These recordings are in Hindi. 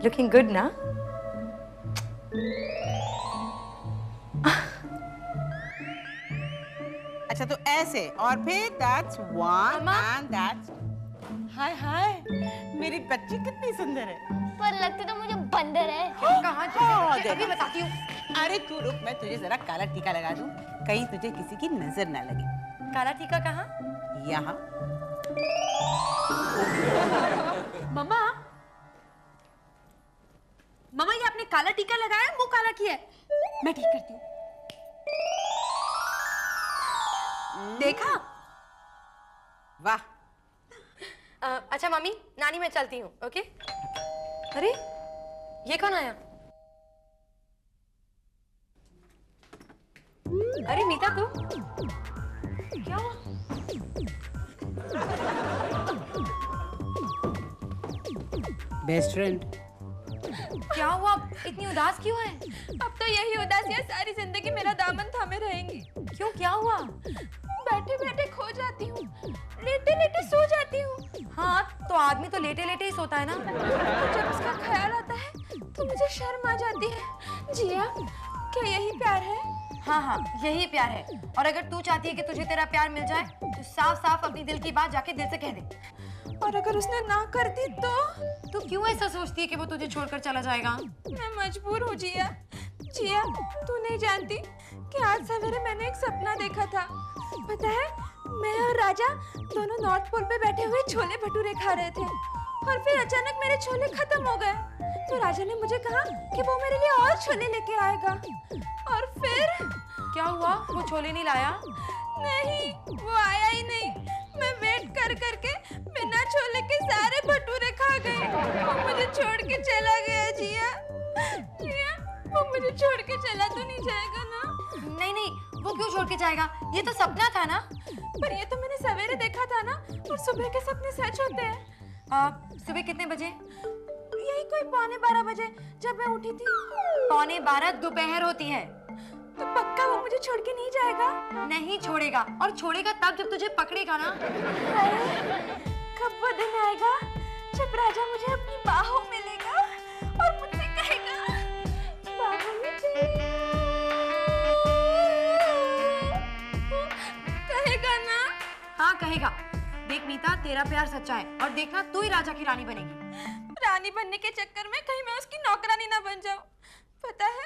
लुकिंग गुड ना? अच्छा तो ऐसे और फिर दैट्स वन एंड दैट्स। हाय हाय, मेरी बच्ची कितनी सुंदर है। पर लगते तो मुझे बंदर है। कहाँ चले? अभी बताती हूँ। अरे तू रुक, मैं तुझे जरा काला टीका लगा दूं, कहीं तुझे किसी की नजर ना लगे। काला टीका कहाँ? यहाँ। मम्मा, मम्मा ये आपने काला टीका लगाया, मुंह काला किया है। मैं ठीक करती हूँ। देखा? वाह। अच्छा मम्मी, नानी मैं चलती हूँ, ओके? अरे ये कौन आया? अरे मीता तू क्या हुआ? Best friend. क्या हुआ? इतनी उदास क्यों है? अब तो यही उदासियां सारी जिंदगी मेरा दामन थामे रहेंगी। क्यों, क्या हुआ? बैठे बैठे खो जाती हूँ, लेटे लेटे सो जाती हूँ। हाँ तो आदमी तो लेटे लेटे ही सोता है ना। जब उसका ख्याल आता है तो मुझे शर्म आ जाती है। जिया, क्या यही प्यार है? हाँ हाँ यही प्यार है। और अगर तू चाहती है कि तुझे तेरा प्यार मिल जाए तो साफ साफ अपनी दिल की बात जाके दिल से कह दे। और अगर उसने ना कर दी तो? तू क्यों ऐसा सोचती है कि वो तुझे छोड़कर चला जाएगा? मैं मजबूर हूँ जिया। जिया, तू नहीं जानती कि आज सवेरे मैंने एक सपना देखा था। पता है, मैं और राजा दोनों नॉर्थ पोल पे बैठे हुए छोले भटूरे खा रहे थे और फिर अचानक मेरे छोले खत्म हो गए। तो राजा ने मुझे कहा कि वो मेरे लिए और छोले लेके आएगा। और फिर क्या हुआ? वो छोले नहीं लाया? नहीं, वो आया ही नहीं। मैं वेट कर करके बिना छोले के सारे भटूरे खा गई। वो मुझे छोड़ के चला गया। जिया, जिया, वो मुझे छोड़ के चला तो नहीं जाएगा ना? नहीं नहीं, वो क्यों छोड़ के जाएगा? ये तो सपना था ना। पर ये तो मैंने सवेरे देखा था ना, और सुबह के सपने सच होते हैं। सुबह कितने बजे? यही कोई 11:15 बजे जब मैं उठी थी। 11:15 दोपहर होती है। तो पक्का वो मुझे छोड़ के नहीं जाएगा? नहीं छोड़ेगा, और छोड़ेगा तब जब तुझे पकड़ेगा ना। कब वो दिन आएगा जब राजा मुझे अपनी बाहों में लेगा और मुझसे कहेगा, बाहों में चाहिए। कहेगा ना? हाँ कहेगा। देख मीता, तेरा प्यार सच्चा है और देखना तू ही राजा की रानी बनेगी। रानी बनने के चक्कर में कहीं मैं उसकी नौकरानी ना बन जाऊं। पता है,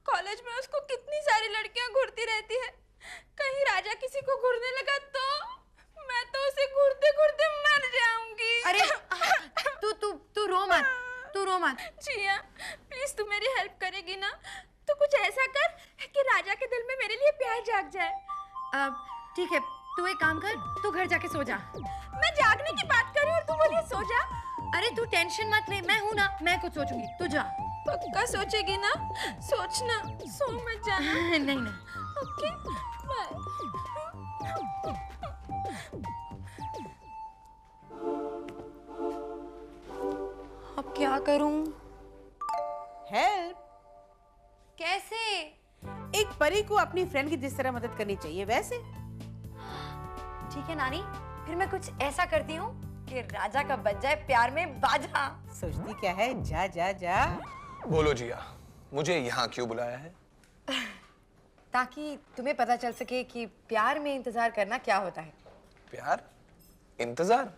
कॉलेज में उसको कितनी सारी लड़कियां घूरती रहती है। कहीं राजा किसी को घूरने लगा तो मैं तो उसे घूरते घूरते मर जाऊंगी। अरे तू तू तू रो मत, तू रो मत। जिया, प्लीज तू मेरी हेल्प करेगी ना? तो कुछ ऐसा कर कि राजा के दिल में मेरे लिए प्यार जाग जाए। ठीक है, तू एक काम कर, तू घर जाके सो जा। मैं जागने की बात कर रही हूँ और तू बोली सो जा। अरे तू टेंशन मत ले, मैं हूं ना, मैं कुछ सोचूंगी, तू जा। पक्का सोचेगी ना? सोचना, सो मत जाना। नहीं नहीं। Okay, bye. अब क्या करूं? हेल्प? कैसे? एक परी को अपनी फ्रेंड की जिस तरह मदद करनी चाहिए वैसे। ठीक है नानी, फिर मैं कुछ ऐसा करती हूँ कि राजा का बज जाए प्यार में बाजा। सोचती क्या है? जा जा जा। बोलो जिया, मुझे यहाँ क्यों बुलाया है? ताकि तुम्हें पता चल सके कि प्यार में इंतजार करना क्या होता है। प्यार? इंतजार?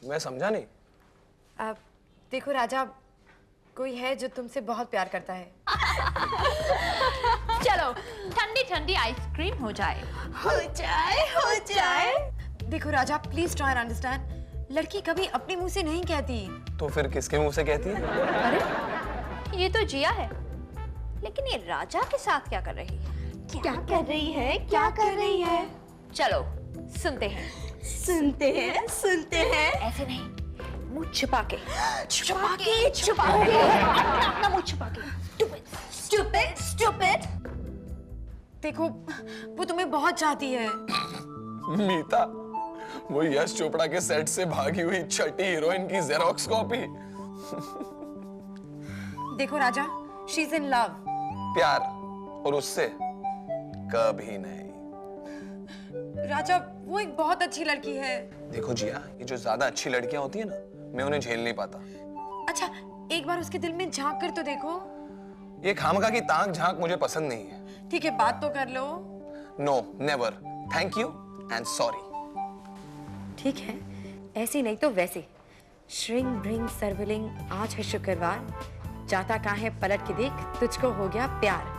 मैं समझा नहीं। अब देखो राजा, कोई है जो तुमसे बहुत प्यार करता है। चलो ठंडी ठंडी आइसक्रीम हो जाए। हो जाए, हो जाए। देखो Raja, please try and understand, लड़की कभी अपने मुंह से नहीं कहती। तो फिर किसके मुंह से कहती है? अरे ये तो जिया है, लेकिन ये राजा के साथ क्या कर रही है? क्या कर रही है? क्या कर रही है? चलो सुनते हैं। सुनते हैं, सुनते हैं। ऐसे नहीं, मुंह छुपा के। छुपा के, छुपा के। अपना मुंह छुपा के। Stupid, stupid. देखो, वो तुम्हें बहुत चाहती है। मीता, वो यश चोपड़ा के सेट से भागी हुई छठी हीरोइन की जेरोक्स कॉपी। देखो राजा, शी इज इन लव। प्यार, और उससे कभी नहीं। राजा, वो एक बहुत अच्छी लड़की है। देखो जिया, ये जो ज्यादा अच्छी लड़कियां होती है ना, मैं उन्हें झेल नहीं पाता। अच्छा, एक बार उसके दिल में झांक कर तो देखो। ये खामखा की ताक झांक मुझे पसंद नहीं है। ठीक है, बात तो कर लो। No, never. Thank you and sorry. ठीक है, ऐसे नहीं तो वैसे। श्रिंग ब्रिंग सर्वलिंग, आज है शुक्रवार, जाता कहाँ है पलट के देख, तुझको हो गया प्यार।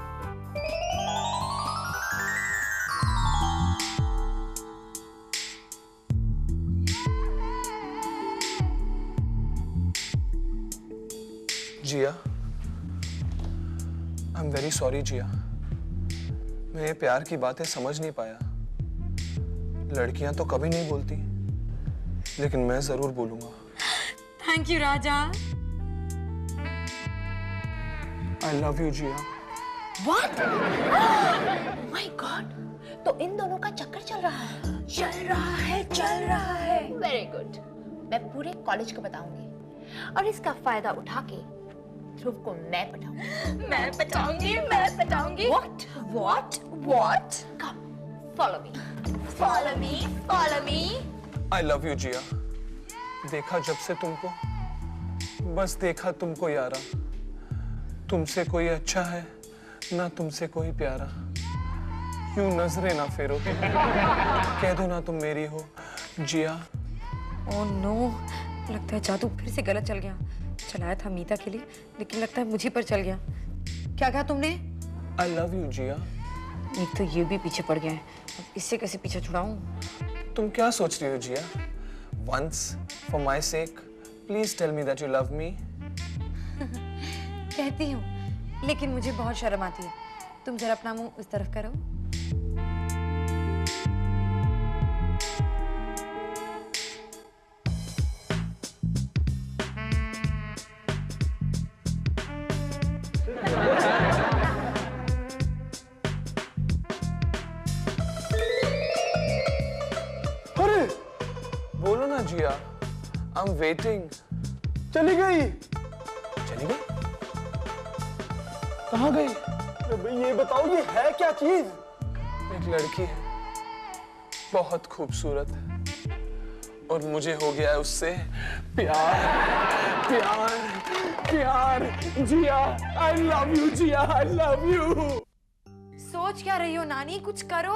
जिया, आई एम वेरी सॉरी जिया। मैं ये प्यार की बातें समझ नहीं पाया। लड़कियां तो कभी नहीं बोलती, लेकिन मैं जरूर बोलूंगा। Thank you Raja. I love you Jiya. What? My God! तो इन दोनों का चक्कर चल रहा है। चल रहा है। Very good. मैं पूरे कॉलेज को बताऊंगी और इसका फायदा उठा के ध्रुव को मैं पटाऊंगी। मैं पटाऊंगी। What? Come, follow me. I love you Jia. देखा जब से तुमको, बस देखा तुमको यारा। तुमसे कोई अच्छा है ना तुमसे कोई प्यारा। यूं नजरे ना फेरो तुम, कह दो ना तुम मेरी हो जिया। ओह नो, लगता है जादू फिर से गलत चल गया। चलाया था मीता के लिए, लेकिन लगता है मुझे पर चल गया। क्या कहा तुमने? आई लव यू जिया। एक तो ये भी पीछे पड़ गया है, अब इससे कैसे पीछे छुड़ाऊं? तुम क्या सोच रही हो जिया? Once, for my sake, please tell me that you love me. कहती हूँ, लेकिन मुझे बहुत शर्म आती है। तुम जरा अपना मुंह उस तरफ करो। अरे, बोलो ना जिया। I'm waiting. चली गई? कहाँ गई? ये बताओ, ये है क्या चीज? एक लड़की है, बहुत खूबसूरत है, और मुझे हो गया है उससे प्यार। जिया, I love you Jiya, I love you. सोच क्या रही हो नानी? कुछ करो,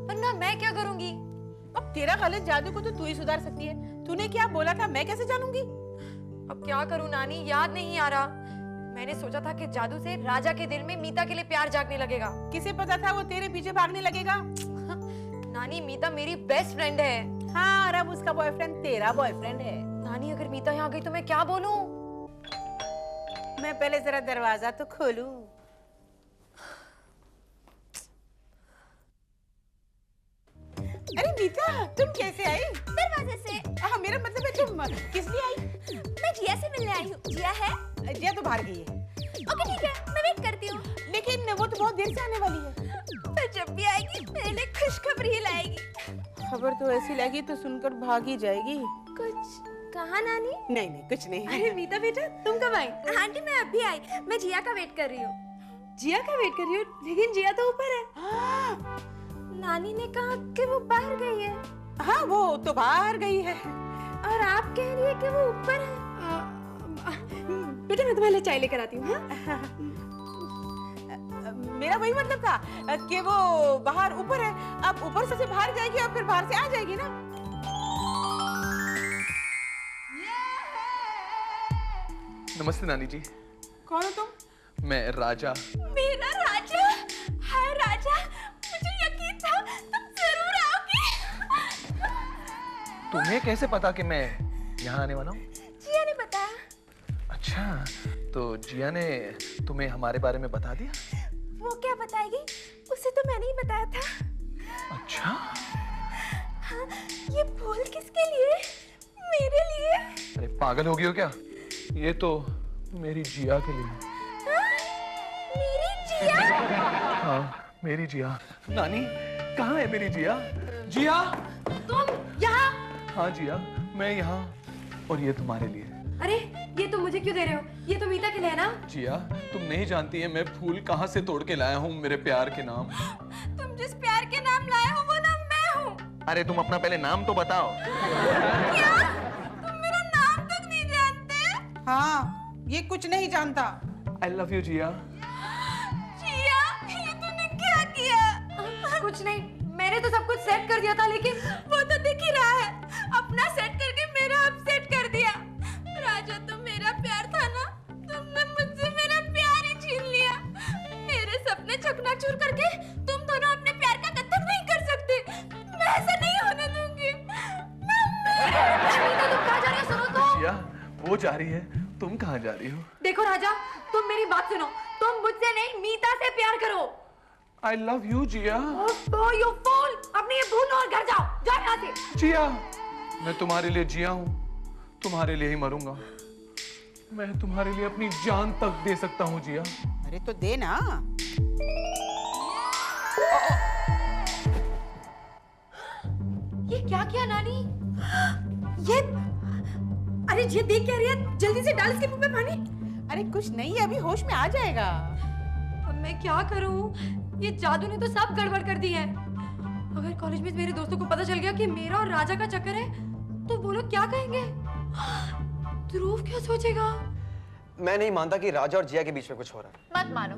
वरना मैं क्या करूंगी? अब तेरा गलत जादू को तो तू ही सुधार सकती है। तूने क्या बोला था, मैं कैसे जानूंगी? अब क्या करूं नानी, याद नहीं आ रहा। मैंने सोचा था कि जादू से राजा के दिल में मीता के लिए प्यार जागने लगेगा। किसे पता था वो तेरे पीछे भागने लगेगा? नानी, मीता मेरी बेस्ट फ्रेंड है। हाँ, और अब उसका बॉयफ्रेंड तेरा बॉयफ्रेंड है। नानी, अगर मीता यहाँ गई तो मैं क्या बोलूं? मैं पहले जरा दरवाजा तो खोलूं। अरे मीता, तुम कैसे आई? दरवाजे से। हाँ, मेरा मतलब है तुम किस लिए आई? मैं जिया से मिलने आई हूँ। जिया है? जिया तो बाहर गई है। ओके ठीक है, मैं वेट करती हूँ। लेकिन वो तो बहुत देर से आने वाली है। फिर जब भी आएगी पहले खुशखबरी ही लाएगी। खबर तो ऐसी लगी तो सुनकर भाग ही जाएगी। कुछ कहा नानी? नहीं, कुछ नहीं। अरे मीता बेटा, तुम कब आई? आंटी मैं अभी आई। मैं जिया का वेट कर रही हूँ। जिया का वेट कर रही हो, लेकिन जिया तो ऊपर है। नानी ने कहा कि वो बाहर गई है। हाँ, वो तो बाहर गई है। और आप कह रही है कि वो ऊपर है। बेटा मैं तुम्हारे लिए चाय लेकर आती हूँ। मेरा वही मतलब था कि वो बाहर ऊपर है। अब ऊपर से बाहर जाएगी और फिर बाहर से आ जाएगी ना। नमस्ते नानी जी। कौन हो तुम? मैं राजा। मेरा राजा? हाय राजा, मुझे यकीन था तुम जरूर आओगे। तुम्हें कैसे पता कि मैं यहाँ आने वाला हूँ? जिया ने बताया। अच्छा, तो जिया ने तुम्हें हमारे बारे में बता दिया? वो क्या बताएगी? उसे तो मैंने ही बताया था। अच्छा। हाँ, ये फूल किसके लिए? मेरे लिए। अरे पागल हो गई हो क्या? ये तो मेरी जिया के लिए। मेरी जिया? हाँ, मेरी जिया। नानी, कहाँ है मेरी जिया? जिया? तुम यहाँ? हाँ जिया, मैं यहाँ, और ये तुम्हारे लिए। अरे, ये तुम मुझे क्यों दे रहे हो? ये तो मीता के लिए है ना? जिया, तुम नहीं जानती है मैं फूल कहाँ से तोड़ के लाया हूँ मेरे प्यार के नाम। तुम जिस प्यार के नाम लाए हो वो नाम मैं हूँ। अरे तुम अपना पहले नाम तो बताओ। क्या? तुम मेरा नाम तक नहीं जानते? हाँ, ये कुछ नहीं जानता। आई लव यू जिया। जिया, ये तूने क्या किया? कुछ नहीं, मैंने तो सब कुछ सेट कर दिया था, लेकिन वो तो दिख ही रहा है, अपना सेट करके मेरा अपसेट कर दिया। राजा, तो मेरा प्यार था ना, तुमने मुझसे मेरा प्यार ही छीन लिया। मेरे सपने चकनाचूर करके तुम दोनों अपने प्यार का कत्ल नहीं कर सकते। मैं ऐसा नहीं होने दूंगी। अनीता, तुम कहाँ जा रही हो? सुनो तो। जिया, वो जा रही है, तुम कहाँ जा रही हो? देखो राजा, तुम मेरी बात सुनो, तुम मुझसे नहीं मीता से प्यार करो। I love you Jiya. Oh you fool, अपनी ये भूल और घर जाओ, जाओ यहाँ से। जिया, मैं तुम्हारे लिए जिया हूँ, तुम्हारे लिए ही मरूंगा। मैं तुम्हारे लिए अपनी जान तक दे सकता हूँ जिया। अरे तो दे ना। ये क्या किया नानी? ये, अरे ये देख क्या रही है? जल्दी से डाल इसके मुंह में पानी। अरे कुछ नहीं, अभी होश में आ जाएगा। अब मैं क्या करूं? ये जादू ने तो सब गड़बड़ कर दी है। अगर कॉलेज में मेरे दोस्तों को पता चल गया कि मेरा और राजा का चक्कर है, तो वो लोग क्या कहेंगे? ध्रुव क्या सोचेगा? मैं नहीं मानता कि राजा और जिया के बीच में कुछ हो रहा है। मत मानो,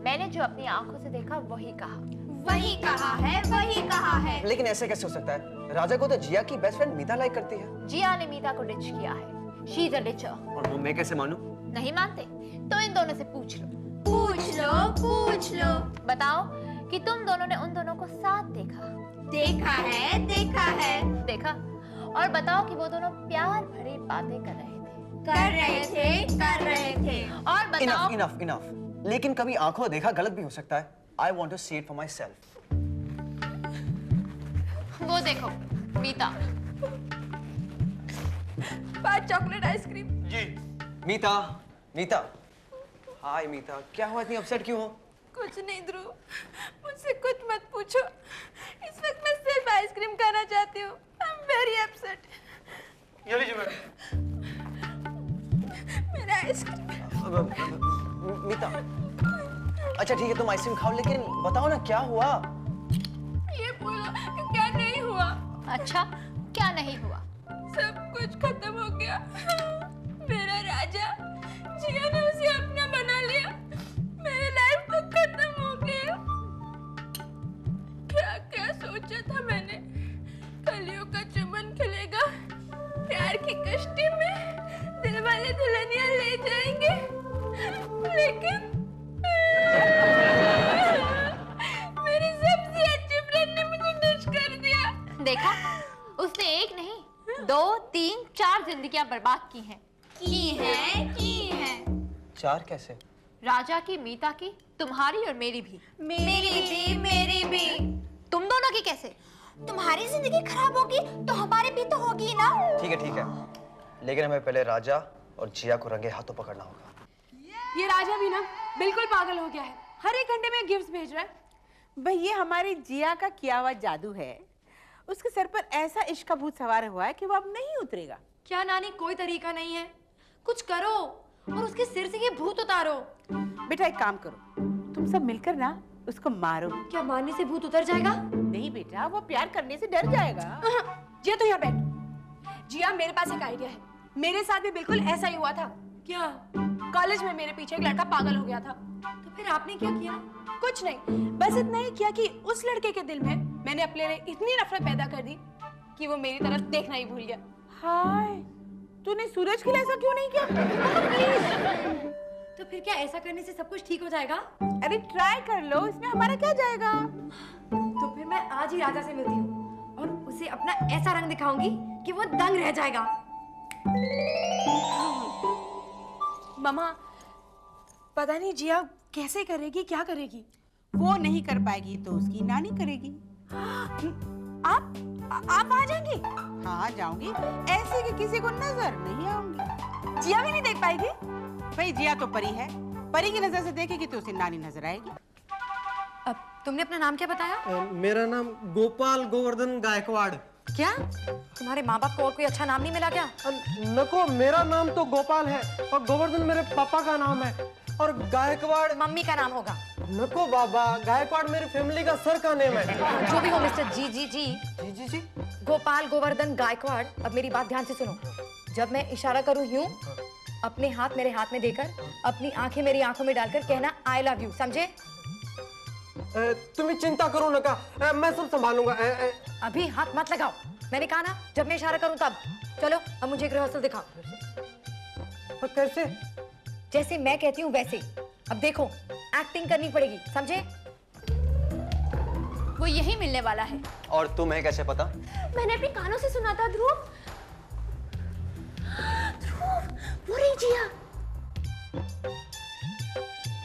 मैंने जो अपनी आंखों से देखा वही कहा। वही कहा है, वही कहा है। लेकिन ऐसे कैसे हो सकता है? राजा को तो जिया की बेस्ट फ्रेंड मीता लाइक करती है। जिया ने मीता को डिच किया है। She is a ditcher. और वो मैं कैसे मानूं? नहीं मानते तो इन दोनों से पूछ लो। पूछ लो। बताओ कि तुम दोनों ने उन दोनों को साथ देखा। देखा है। देखा। और बताओ कि वो दोनों प्यार भरी बातें कर रहे थे। और बताओ। इनफ। लेकिन कभी आंखों देखा गलत भी हो सकता है। I want to see it for myself. वो देखो मीता। 5 चॉकलेट आइसक्रीम। जी। मीता। हाय मीता, क्या हुआ, इतनी अपसेट क्यों हो? कुछ नहीं ध्रुव, मुझसे कुछ मत पूछो। इस वक्त मैं सिर्फ आइसक्रीम खाना चाहती हूँ। आई एम वेरी अपसेट। ये लीजिए मैडम। मेरा आइसक्रीम। मीता, अच्छा ठीक है, तुम आइसक्रीम खाओ, लेकिन बताओ ना क्या हुआ? ये बोलो कि क्या नहीं हुआ? अच्छा, क्या नहीं हुआ? सब कुछ खत्म हो गया। मेरा राजा, जिया ने उसे अपना बना लिया। मेरी लाइफ तो खत्म हो गया। क्या क्या सोचा था मैंने? कलियों का चमन खिलेगा, प्यार की कश्ती में दिल वाले दुल्हनिया ले जाएंगे, लेकिन मेरी सबसे अच्छी फ्रेंड ने मुझे डिश कर दिया। देखा, उसने एक नहीं 2, 3, 4 जिंदगियां बर्बाद की हैं। की है। 4 कैसे? राजा की, मीता की, तुम्हारी और मेरी भी। मेरी भी। तुम दोनों की कैसे? तुम्हारी जिंदगी खराब होगी तो हमारी भी तो होगी ना। ठीक है, लेकिन हमें पहले राजा और जिया को रंगे हाथों पकड़ना होगा। ये राजा भी ना बिल्कुल पागल हो गया है, हर एक घंटे में गिफ्ट्स भेज रहा है। भाई ये हमारी जिया का किया हुआ जादू है। उसके सर पर ऐसा इश्क का भूत सवार हुआ है कि वो अब नहीं उतरेगा। क्या नानी, कोई तरीका नहीं है? कुछ करो और उसके सिर से ये भूत उतारो। बेटा एक काम करो, तुम सब मिलकर ना उसको मारो। क्या मारने से भूत उतर जाएगा? नहीं बेटा, वो प्यार करने से डर जाएगा। जिया तो यहाँ बैठ। जिया, मेरे पास एक आइडिया है। मेरे साथ भी बिल्कुल ऐसा ही हुआ था। क्या? कॉलेज में मेरे पीछे एक लड़का पागल हो गया था। तो फिर आपने क्या किया? कुछ नहीं, बस इतना ही किया कि उस लड़के के दिल में मैंने अपने लिए इतनी नफरत पैदा कर दी कि वो मेरी तरफ देखना ही भूल गया। हाय, तूने सूरज के लिए ऐसा क्यों नहीं किया? तो फिर क्या ऐसा करने से सब कुछ ठीक हो जाएगा? अरे ट्राई कर लो, इसमें हमारा क्या जाएगा? तो फिर मैं आज ही राजा से मिलती हूँ और उसे अपना ऐसा रंग दिखाऊंगी कि वो दंग रह जाएगा। मम्मा, पता नहीं जिया कैसे करेगी, क्या करेगी। वो नहीं कर पाएगी तो उसकी नानी करेगी। आप आ जाएंगी? हाँ जाऊंगी, ऐसे कि किसी को नजर नहीं आऊंगी। जिया भी नहीं देख पाएगी? भाई जिया तो परी है, परी की नजर से देखेगी तो उसे नानी नजर आएगी। अब तुमने अपना नाम क्या बताया? मेरा नाम गोपाल गोवर्धन गायकवाड़। क्या तुम्हारे माँ बाप को और कोई अच्छा नाम नहीं मिला क्या? नको, मेरा नाम तो गोपाल है और गोवर्धन मेरे पापा का नाम है, और गायकवाड़ मम्मी का नाम होगा। नको बाबा, गायकवाड़ मेरी फैमिली का सर का नेम है। जो भी हो मिस्टर जी, जी गोपाल गोवर्धन गायकवाड़, अब मेरी बात ध्यान से सुनो। जब मैं इशारा करूं यूं, अपने हाथ मेरे हाथ में देकर, अपनी आंखें मेरी आंखों में डालकर कहना आई लव यू, समझे? तुम्हें चिंता करो नका, मैं सब संभालूंगा। अभी हाथ मत लगाओ, मैंने कहा ना जब मैं इशारा करूं तब। चलो अब मुझे एक रिहर्सल दिखाओ। कैसे? जैसे मैं कहती हूँ वैसे। अब देखो, एक्टिंग करनी पड़ेगी, समझे? वो यही मिलने वाला है। और तुम्हें कैसे पता? मैंने अपने कानों से सुना था। ध्रुव, ध्रुव, वो रही जिया।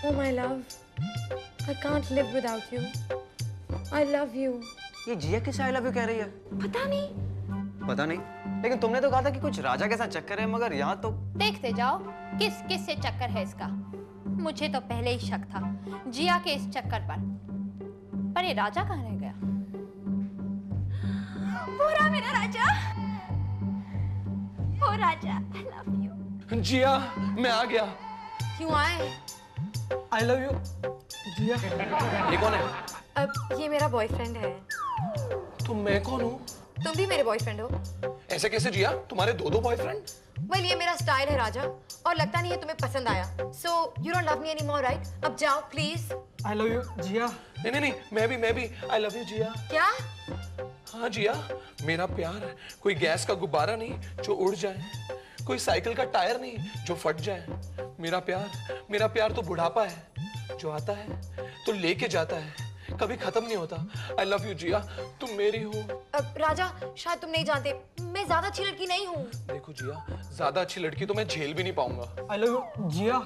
Oh my love, I can't live without you. I love you. ये जिया किस आई लव यू कह रही है? पता नहीं। पता नहीं, लेकिन तुमने तो कहा था कि कुछ राजा के साथ चक्कर है, मगर यहाँ तो देखते जाओ किस किस से चक्कर है इसका। मुझे तो पहले ही शक था जिया के इस चक्कर पर ये राजा कहाँ रह गया? वो रहा मेरा राजा। ओ राजा, I love you। जिया, मैं आ गया। क्यों आए? आई लव यू जिया। ये कौन है? अब ये मेरा बॉयफ्रेंड है। तो मैं कौन हूँ? तुम भी मेरे बॉयफ्रेंड हो। ऐसे कैसे जिया? तुम्हारे दो बॉयफ्रेंड? वेल ये मेरा स्टाइल है राजा, और लगता नहीं है तुम्हें पसंद आया। So you don't love me anymore, right? अब जाओ प्लीज। आई लव यू जिया। नहीं, मैं भी आई लव यू जिया। क्या? हाँ जिया, मेरा प्यार कोई गैस का गुब्बारा नहीं जो उड़ जाए, कोई साइकिल का टायर नहीं जो फट जाए। मेरा प्यार तो बुढ़ापा है जो आता है तो लेके जाता है, कभी खत्म नहीं होता। आई लव यू जिया, तुम मेरी हो। अब राजा, शायद तुम नहीं जानते, मैं ज्यादा अच्छी लड़की नहीं हूँ। देखो जिया, ज्यादा अच्छी लड़की तो मैं झेल भी नहीं पाऊंगा। आई लव यू जिया।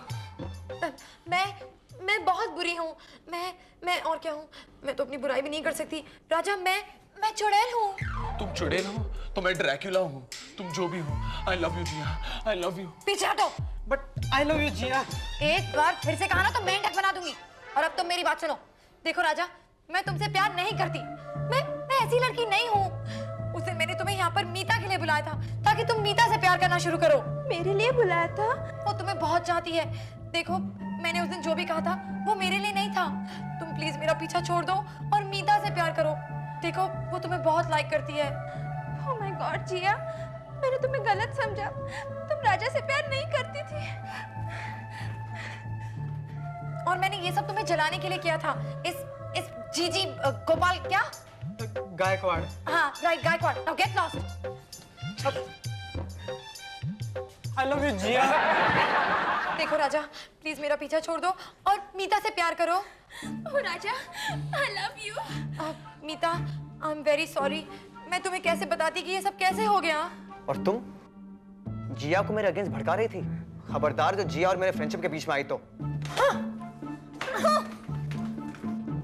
मैं बहुत बुरी हूँ। मैं और क्या हूँ? मैं तो अपनी बुराई भी नहीं कर सकती। राजा, मैं चुड़ैल हूँ। तुम चुड़ैल हो तो मैं ड्रैक्युला हूँ। तुम जो भी हो, I love you Jiya, I love you. पीछे हटो। But I love you Jiya. एक बार फिर से कहा ना तो मेंढक बना दूंगी। और अब तुम मेरी बात सुनो। देखो राजा, मैं तुमसे प्यार नहीं करती। मैं ऐसी लड़की नहीं हूँ। उस दिन मैंने तुम्हें यहाँ पर मीता के लिए बुलाया था ताकि तुम मीता से प्यार करना शुरू करो। मेरे लिए बुलाया था? वो तुम्हें बहुत चाहती है। देखो, मैंने उस दिन जो भी कहा था वो मेरे लिए नहीं था। तुम प्लीज मेरा पीछा छोड़ दो और मीता से प्यार करो। देखो, वो तुम्हें बहुत लाइक करती है। ओह माय गॉड जिया, मैंने तुम्हें गलत समझा। तुम राजा से प्यार नहीं करती थी। और मैंने ये सब तुम्हें जलाने के लिए किया था। इस जीजी गोपाल क्या? गायकवाड़। हाँ right, Gaikwad. Now get lost. I love you Jia. देखो राजा, प्लीज मेरा पीछा छोड़ दो और मीता से प्यार करो। Oh Raja, I love you. Meeta, I am very sorry. मैं तुम्हें कैसे बताती कि ये सब कैसे हो गया? और तुम जिया को मेरे अगेंस्ट भड़का रही थी। खबरदार जो जिया और मेरे फ्रेंडशिप के बीच में आई तो।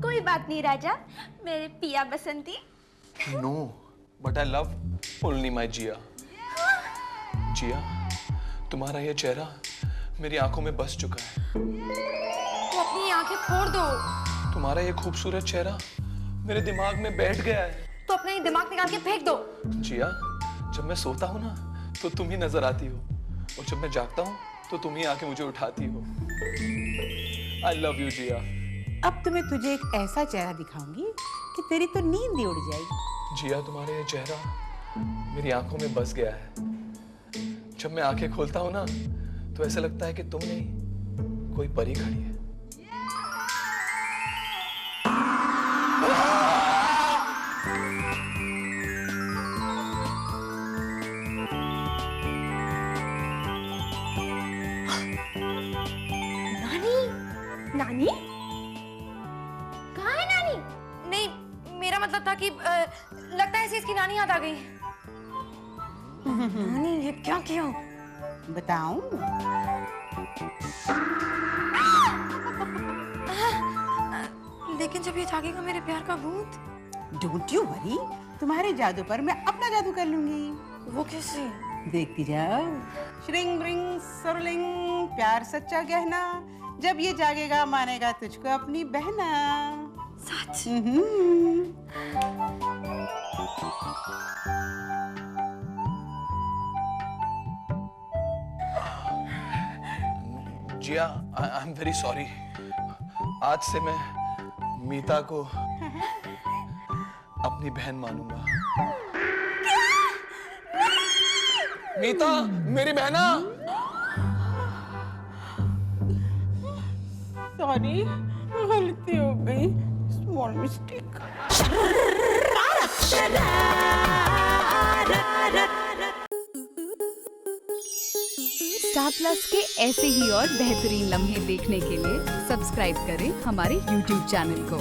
कोई बात नहीं राजा, मेरे पिया Basanti. No, but I love only my Jia. Jia, तुम्हारा ये चेहरा मेरी आंखों में बस चुका है। तो अपनी आंखें फोड़ दो। तुम्हारा ये खूबसूरत चेहरा मेरे दिमाग में बैठ गया है। तो अपना ये दिमाग निकाल के फेंक दो। जिया, जब मैं सोता हूँ ना तो तुम ही नजर आती हो, और जब मैं जागता हूँ तो तुम ही आके मुझे उठाती हो। आई लव यू जिया। अब तो मैं तुझे एक ऐसा चेहरा दिखाऊंगी कि तेरी तो नींद ही उड़ जाएगी। जिया, तुम्हारा ये चेहरा मेरी आंखों में बस गया है। जब मैं आंखें खोलता हूँ ना तो ऐसा लगता है कि तुम नहीं, कोई परी खड़ी है। नानी? कहाँ है नानी? नहीं, मेरा मतलब था कि लगता है इसकी नानी याद आ गई। नानी, ये क्या किया? बताऊं? लेकिन जब ये जागेगा मेरे प्यार का भूत। डोंट यू वरी, तुम्हारे जादू पर मैं अपना जादू कर लूंगी। वो कैसे? देखती जाओ। श्रिंग ब्रिंग सुरलिंग, प्यार सच्चा गहना, जब ये जागेगा मानेगा तुझको अपनी बहना। सच? जिया, आई एम वेरी सॉरी। आज से मैं मीता को अपनी बहन मानूंगा। मीता, मेरी बहना। सॉरी, गलती हो गई, स्मॉल मिस्टेक। स्टार प्लस के ऐसे ही और बेहतरीन लम्हे देखने के लिए सब्सक्राइब करें हमारे YouTube चैनल को।